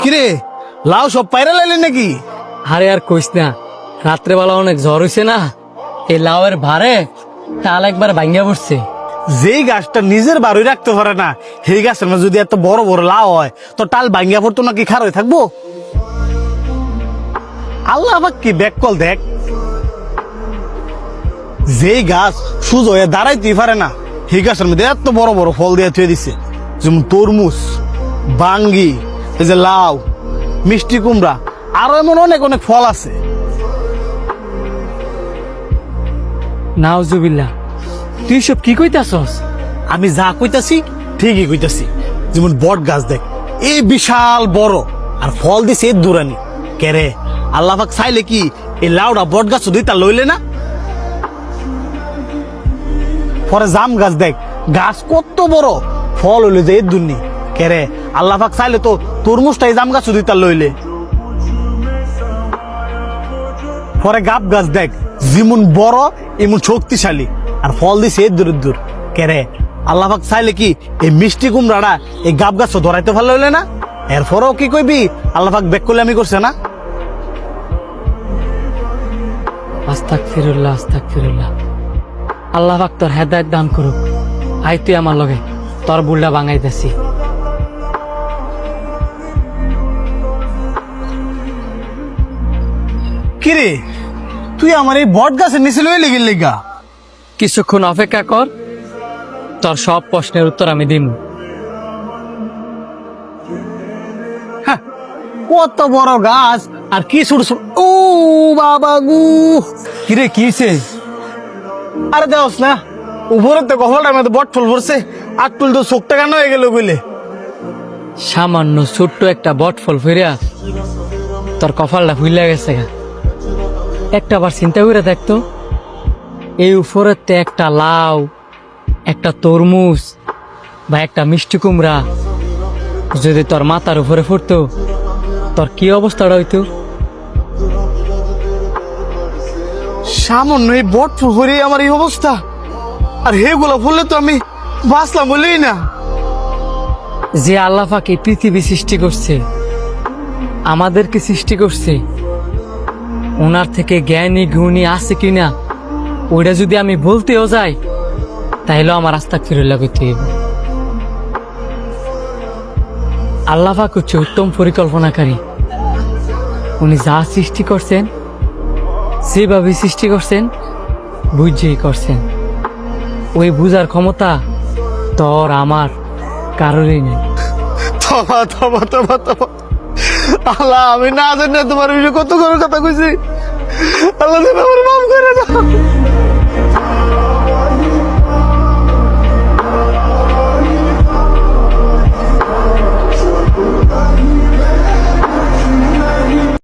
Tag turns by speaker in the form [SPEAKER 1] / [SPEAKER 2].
[SPEAKER 1] কিরে লাউ সব পায়রা লাইলেন নাকি?
[SPEAKER 2] আরে আর কইস না, রাত্রেবেলা অনেক ঝড় হইছে না, এই লাউয়ের ভারে তাল একবার ভাঙ্গা পড়ছে।
[SPEAKER 1] যেই গাছটা নিজের বাড়ি রাখতে পারে না সেই গাছের মধ্যে যদি এত বড় বড় লাউ হয় তো টাল ভাঙ্গিয়া পড়তো নাকি খার হয়ে থাকবো? আল্লাহ আবার কি ব্যাককল দেখ, যেই গাছ সুজ হয়ে দাঁড়াইতেই পারে না সেই গাছের মধ্যে এত বড় বড় ফল দিয়ে থুয়ে দিছে, যেমন তরমুজ, বাঙ্গি, এই যে লাউ, মিষ্টি কুমড়া, আরো এমন অনেক অনেক ফল আছে।
[SPEAKER 2] নাউজুবিল্লাহ, তুই সব কি কইতাছস?
[SPEAKER 1] আমি যা কইতাছি ঠিকই কইতাছি। যেমন বট গাছ দেখ, এই বিশাল বড়, আর ফল দিছে এর দূরানি। কেরে আল্লাহ পাক চাইলে কি এই লাউডা বট গাছ দুইটা লইলে না? পরে জাম গাছ দেখ, গাছ কত বড়, ফল হইলে যে এর দুর্নি। কেরে আল্লাহ পাক চাইলে তো তরমুজটা এই জাম গাছ দুইটা লইলে। পরে গাব গাছ দেখ, যেমন বড় এমন শক্তিশালী, আর ফল দিছে এর দূর দূর। কেরে আল্লাহ পাক চাইলে কি এই মিষ্টি কুমড়াটা এই গাব গাছ ধরাইতে ভালো হইলে না? এরপরেও কি কইবি আল্লাহ পাক বেক করলে আমি করছে না?
[SPEAKER 2] আস্তাগফিরুল্লাহ, আস্তাগফিরুল্লাহ। আল্লাহ পাক তোর হেদায়েত দান করুক। আই তুই আমার লগে, তোর বুলটা বাঙাইতেছি।
[SPEAKER 1] কিরে তুই আমার এই বট গাছের নিচে লইলে গেলি গা?
[SPEAKER 2] কিছুক্ষণ অপেক্ষা কর, তোর সব প্রশ্নের উত্তর আমি দিব।
[SPEAKER 1] হ্যাঁ, কত বড় গাছ আর কি ছোট ছোট। ও বাবা গু, কিরে কিছে? আরে দেওস না, উপরে তো কপালটার মধ্যে বট ফুল পড়ছে, আর তুল তো চোখটা কেন হয়ে গেল কইলে?
[SPEAKER 2] সামান্য ছোট্ট একটা বট ফল ফিরিয়া তোর কপালটা ফুলে গেছে গা। একটা বার চিন্তা করে দেখতো, এই উপরেতে একটা লাউ, একটা তরমুজ বা একটা মিষ্টি কুমড়া যদি তোর মাথার উপরে ফুটতো, তোর কি অবস্থাটা হইতো?
[SPEAKER 1] সামান্য এই বট ফুল পরে আমার এই অবস্থা, আর হেগুলো ফুললে তো আমি বাঁচলাম বলেই না।
[SPEAKER 2] যে আল্লাহ পাক এই পৃথিবী সৃষ্টি করছে, আমাদেরকে সৃষ্টি করছে, ওনার থেকে জ্ঞানী গুণী আছে কিনা ওইটা যদি আমি বলতেও যাই তাহলে আমার আস্তাগফিরুল্লাহ কইতে হইব। আল্লাহ পাক হচ্ছে উত্তম পরিকল্পনাকারী। উনি যা সৃষ্টি করছেন যেভাবে সৃষ্টি করছেন বুঝেই করছেন। ওই বুঝার ক্ষমতা তোর আমার কারোরই নেই।
[SPEAKER 1] তবা তবা তবা তবা, আল্লাহ আমি না জানি তোমার বিষয়ে কত করে কথা কইছি। আল্লাহ তুমি আমার মাফ করে দাও।